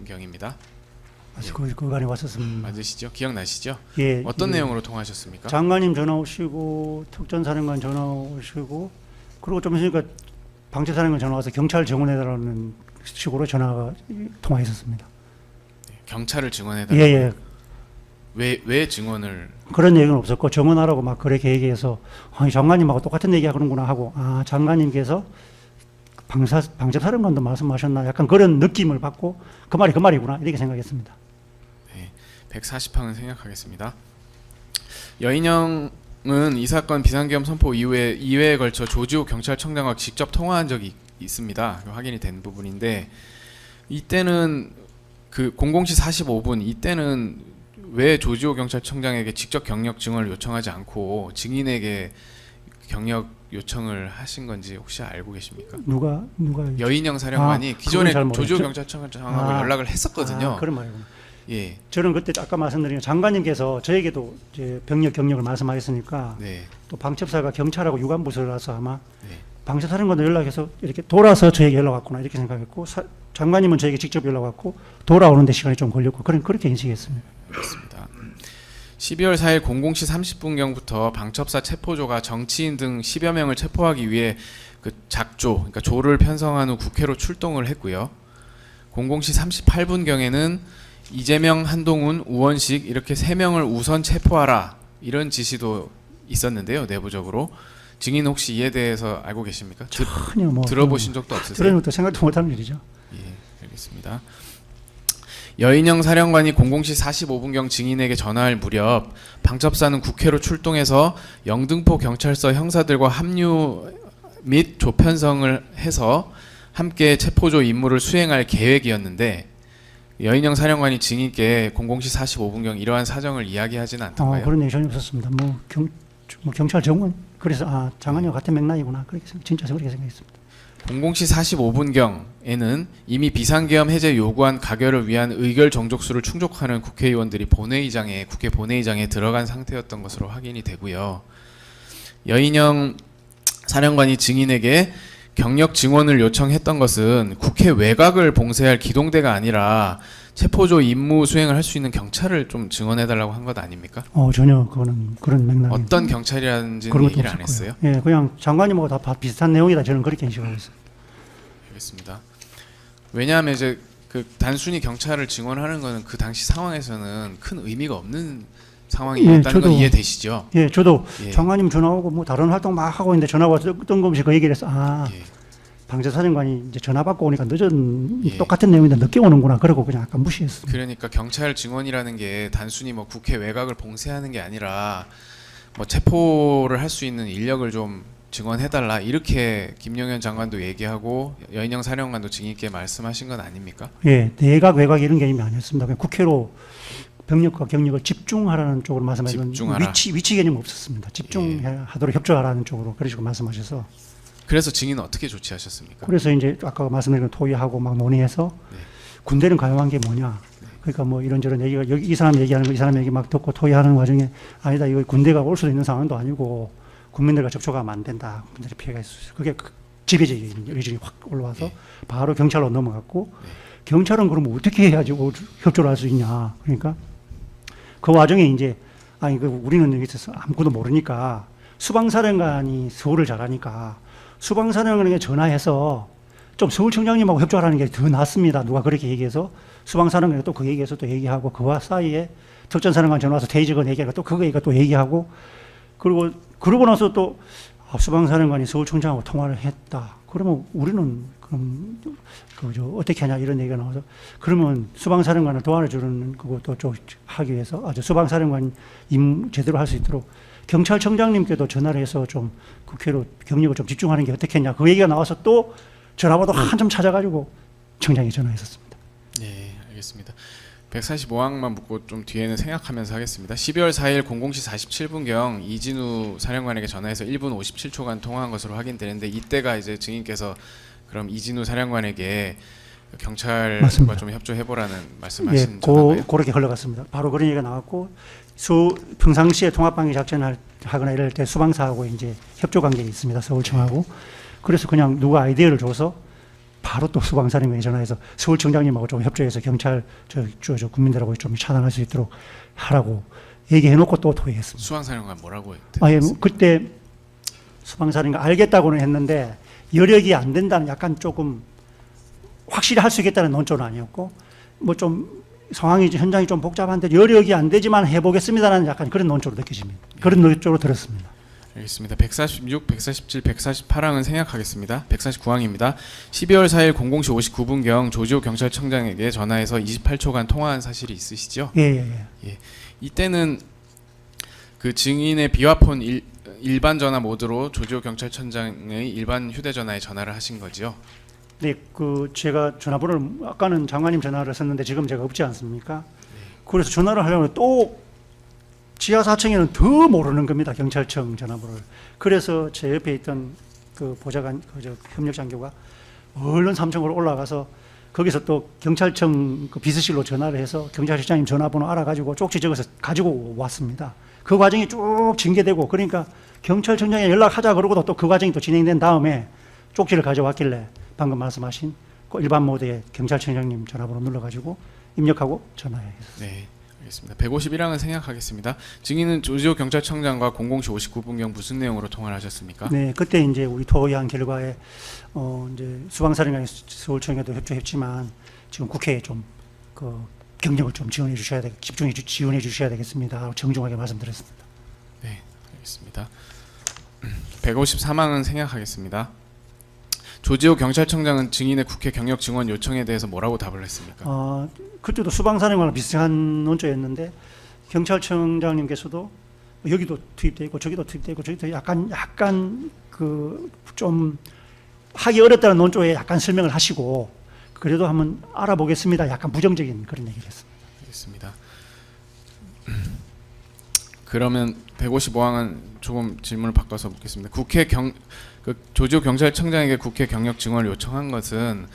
40분경입니다. 그간에 왔었습니다. 맞으시죠? 기억나시죠? 예. 어떤 예. 내용으로 통화하셨습니까? 장관님 전화 오시고 특전사령관 전화 오시고 그리고 좀 있으니까 방첩사령관 전화 와서 경찰 증언해달라는 식으로 전화가 통화했었습니다. 경찰을 증언해달라. 예예. 왜 증언을? 그런 얘기는 없었고 증언하라고 막 그렇게 얘기해서 아니 장관님하고 똑같은 얘기 하는구나 하고 아 장관님께서 방첩사령관도 말씀하셨나 약간 그런 느낌을 받고 그 말이구나 이렇게 생각했습니다. 네, 140항은 생략하겠습니다. 여인영은 이 사건 비상계엄 선포 이후에 2회에 걸쳐 조지호 경찰청장과 직접 통화한 적이 있습니다. 확인이 된 부분인데 이때는 그 00시 45분 이때는 왜 조지호 경찰청장에게 직접 경력 증언을 요청하지 않고 증인에게 경력 요청을 하신 건지 혹시 알고 계십니까? 누가 여인영 사령관이 기존에 조지호 경찰청장하고 연락을 했었거든요. 그런 말이구나. 예. 저는 그때 아까 말씀드린 장관님께서 저에게도 이제 병력 경력을 말씀하셨으니까 네. 또 방첩사가 경찰하고 유관부서라서 아마 네. 방첩사령관도 연락해서 이렇게 돌아서 저에게 연락 왔구나 이렇게 생각했고 장관님은 저에게 직접 연락 왔고 돌아오는데 시간이 좀 걸렸고 그렇게 인식했습니다. 그렇습니다. 12월 4일 00시 30분경부터 방첩사 체포조가 정치인 등 10여 명을 체포하기 위해 그 작조, 그러니까 조를 편성한 후 국회로 출동을 했고요. 00시 38분경에는 이재명, 한동훈, 우원식 이렇게 3명을 우선 체포하라 이런 지시도 있었는데요. 내부적으로 증인 혹시 이에 대해서 알고 계십니까? 전혀 뭐 들어보신 적도 없으세요? 들은 것도 생각도 못하는 일이죠. 예, 알겠습니다. 여인영 사령관이 00시 45분경 증인에게 전화할 무렵 방첩사는 국회로 출동해서 영등포 경찰서 형사들과 합류 및 조편성을 해서 함께 체포조 임무를 수행할 계획이었는데 여인영 사령관이 증인께 00시 45분경 이러한 사정을 이야기하지는 않던가요? 그런 내용이 전혀 없었습니다. 뭐 경찰 정원 그래서 장관님과 같은 맥락이구나 그렇게 진짜 그렇게 생각했습니다. 00시 45분경에는 이미 비상계엄 해제 요구안 가결을 위한 의결 정족수를 충족하는 국회의원들이 국회 본회의장에 들어간 상태였던 것으로 확인이 되고요. 여인영 사령관이 증인에게 경력 증언을 요청했던 것은 국회 외곽을 봉쇄할 기동대가 아니라 체포조 임무 수행을 할 수 있는 경찰을 좀 증언해달라고 한 것 아닙니까? 전혀 그런 맥락이 어떤 경찰이라는지는 얘기를 안 했어요? 예, 그냥 장관님하고 다 비슷한 내용이다 저는 그렇게 인식하고 있습니다. 알겠습니다. 왜냐하면 이제 그 단순히 경찰을 증언하는 것은 그 당시 상황에서는 큰 의미가 없는 상황이었다는 건 이해되시죠? 예, 저도 예. 장관님 전화 오고 뭐 다른 활동 막 하고 있는데 전화 와서 뜬금없이 그 얘기를 해서 예. 방첩사령관이 이제 전화 받고 오니까 예. 똑같은 내용인데 늦게 오는구나 그러고 그냥 아까 무시했습니다. 그러니까 경찰 증언이라는 게 단순히 뭐 국회 외곽을 봉쇄하는 게 아니라 뭐 체포를 할 수 있는 인력을 좀 증언해달라 이렇게 김용현 장관도 얘기하고 여인영 사령관도 증인께 말씀하신 건 아닙니까? 예, 내각 외곽 이런 개념이 아니었습니다. 그냥 국회로 병력과 경력을 집중하라는 쪽으로 말씀하시는 위치 개념 없었습니다. 집중하도록 협조하라는 쪽으로 그러시고 말씀하셔서 그래서 증인은 어떻게 조치하셨습니까? 그래서 이제 아까 말씀드린 토의하고 막 논의해서 네. 군대는 가용한 게 뭐냐. 그러니까 뭐 이런저런 얘기가 여기 이 사람 얘기하는 거 이 사람 얘기 막 듣고 토의하는 와중에 아니다 이거 군대가 올 수도 있는 상황도 아니고 국민들과 접촉하면 안 된다. 국민들의 피해가 있을 수 있어요. 그게 지배적인 의지가 확 올라와서 바로 경찰로 넘어갔고 경찰은 그러면 어떻게 해야지 협조를 할 수 있냐. 그러니까 그 와중에 이제 우리는 여기 있어서 아무것도 모르니까 수방사령관이 서울을 잘하니까 수방사령관에게 전화해서 좀 서울청장님하고 협조하라는 게 더 낫습니다. 누가 그렇게 얘기해서 수방사령관이 또 그 얘기해서 또 얘기하고 그와 사이에 특전사령관 전화 와서 대의적은 얘기하고 또 그거 얘기가 또 얘기하고 그러고 나서 또 수방사령관이 서울청장하고 통화를 했다. 그러면 우리는 그럼 어떻게 하냐 이런 얘기가 나와서 그러면 수방사령관을 도와주는 그것도 좀 하기 위해서 수방사령관 제대로 할 수 있도록 경찰청장님께도 전화를 해서 좀 국회로 경력을 좀 집중하는 게 어떻겠냐 그 얘기가 나와서 또 전화번호 한참 찾아가지고 청장이 전화했었습니다. 네, 알겠습니다. 145항만 묻고 좀 뒤에는 생각하면서 하겠습니다. 12월 4일 00시 47분경 이진우 사령관에게 전화해서 1분 57초간 통화한 것으로 확인되는데 이때가 이제 증인께서 그럼 이진우 사령관에게 경찰과 맞습니다. 좀 협조해보라는 말씀하신 전화인가요? 그렇게 흘러갔습니다. 바로 그런 얘기가 나왔고 평상시에 통합방위 작전을 하거나 이럴 때 수방사하고 이제 협조 관계가 있습니다. 서울청하고. 그래서 그냥 누가 아이디어를 줘서 바로 또 수방사령관에 전화해서 서울청장님하고 좀 협조해서 경찰 저 국민들하고 좀 차단할 수 있도록 하라고 얘기해놓고 또 토의했습니다. 수방사령관 뭐라고 아예 했어요? 그때 수방사령관 알겠다고는 했는데 여력이 안 된다는 약간 조금 확실히 할 수 있겠다는 논조는 아니었고 뭐 좀 상황이 현장이 좀 복잡한데 여력이 안 되지만 해보겠습니다라는 약간 그런 논조로 느껴집니다. 그런 논조로 들었습니다. 알겠습니다. 146, 147, 148항은 생략하겠습니다. 149항입니다. 12월 4일 00시 59분경 조지호 경찰청장에게 전화해서 28초간 통화한 사실이 있으시죠? 예. 이때는 그 증인의 비화폰 일반 전화 모드로 조지호 경찰청장의 일반 휴대전화에 전화를 하신 거죠? 네, 그 제가 전화번호를 아까는 장관님 전화를 썼는데 지금 제가 없지 않습니까? 그래서 전화를 하려면 또 지하 4층에는 더 모르는 겁니다. 경찰청 전화번호를. 그래서 제 옆에 있던 그 보좌관, 그 협력 장교가 얼른 3층으로 올라가서 거기서 또 경찰청 그 비서실로 전화를 해서 경찰실장님 전화번호 알아가지고 쪽지 적어서 가지고 왔습니다. 그 과정이 쭉 징계되고 그러니까 경찰청장에 연락하자 그러고도 또 그 과정이 또 진행된 다음에 쪽지를 가져왔길래 방금 말씀하신 그 일반 모드에 경찰청장님 전화번호 눌러가지고 입력하고 전화했습니다. 네, 알겠습니다. 151항은 생략하겠습니다. 증인은 조지호 경찰청장과 00시 59분경 무슨 내용으로 통화를 하셨습니까? 네, 그때 이제 우리 토의한 결과에 이제 수방사령관이 서울청에도 협조했지만 지금 국회에 좀 그 경력을 좀 지원해 주셔야 되, 집중해 지원해 주셔야 되겠습니다. 정중하게 말씀드렸습니다. 네, 알겠습니다. 153항은 생략하겠습니다. 조지호 경찰청장은 증인의 국회 경력 증언 요청에 대해서 뭐라고 답을 했습니까? 그때도 수방사령관과 비슷한 논조였는데 경찰청장님께서도 여기도 투입돼 있고 저기도 투입돼 있고 저기도 약간 그 좀 하기 어렵다는 논조에 약간 설명을 하시고 그래도 한번 알아보겠습니다. 약간 부정적인 그런 얘기를 했습니다. 알겠습니다. 그러면 155항은 조금 질문을 바꿔서 묻겠습니다. 그 조지호 경찰청장에게 국회 경력 증언을 요청한 것은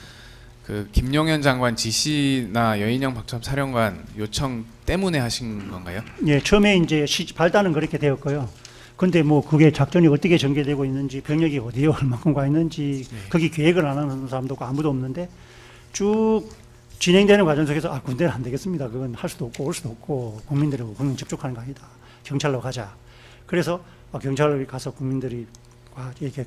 그 김용현 장관 지시나 여인영 박참 사령관 요청 때문에 하신 건가요? 예, 처음에 이제 발단은 그렇게 되었고요. 근데 뭐 그게 작전이 어떻게 전개되고 있는지 병력이 어디에 얼마큼 가 있는지 거기 계획을 안 하는 사람도 없고 아무도 없는데 쭉 진행되는 과정 속에서 군대는 안 되겠습니다. 그건 할 수도 없고 올 수도 없고 국민들하고 국민 접촉하는 거 아니다. 경찰로 가자. 그래서 경찰로 가서 국민들이 이렇게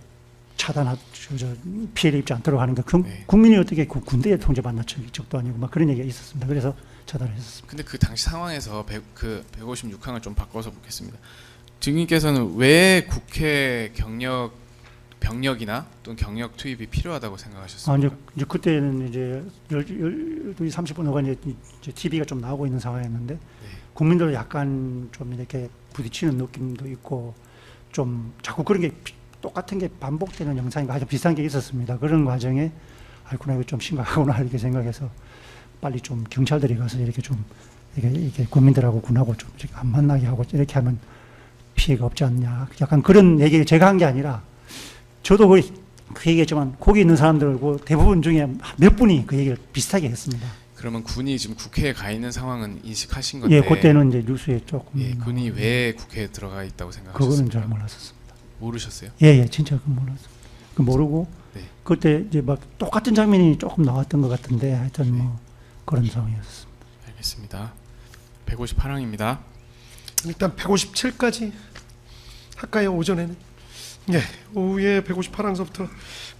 피해를 입지 않도록 하는 거. 국민이 어떻게 군대에 통제받는 적도 아니고 막 그런 얘기가 있었습니다. 그래서 차단을 했었습니다. 근데 그 당시 상황에서 156항을 좀 바꿔서 묻겠습니다. 증인께서는 왜 국회 병력이나 또는 경력 투입이 필요하다고 생각하셨습니까? 이제 그때는 이제 12시 30분 후가 이제 TV가 좀 나오고 있는 상황이었는데 국민들도 약간 좀 이렇게 부딪히는 느낌도 있고 좀 자꾸 그런 게 똑같은 게 반복되는 영상과 아주 비슷한 게 있었습니다. 그런 과정에 아이쿠나 이거 좀 심각하구나 이렇게 생각해서 빨리 좀 경찰들이 가서 이렇게 좀 이렇게 국민들하고 군하고 좀 이렇게 안 만나게 하고 이렇게 하면 피해가 없지 않냐. 약간 그런 얘기를 제가 한 게 아니라 저도 그 얘기했지만 거기 있는 사람들고 대부분 중에 몇 분이 그 얘기를 비슷하게 했습니다. 그러면 군이 지금 국회에 가 있는 상황은 인식하신 건데? 예, 그때는 이제 뉴스에 조금. 예, 군이 왜 국회에 들어가 있다고 생각하셨습니까? 그거는 잘 몰랐었습니다. 모르셨어요? 예, 진짜 그건 몰랐어요. 그 모르고 그때 이제 막 똑같은 장면이 조금 나왔던 것 같은데 하여튼 뭐 그런 상황이었습니다. 알겠습니다. 158항입니다. 일단 157까지 할까요? 오전에는? 예, 오후에 158항서부터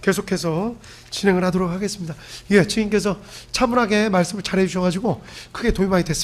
계속해서 진행을 하도록 하겠습니다. 예, 증인께서 차분하게 말씀을 잘해 주셔가지고 크게 도움이 많이 됐습니다.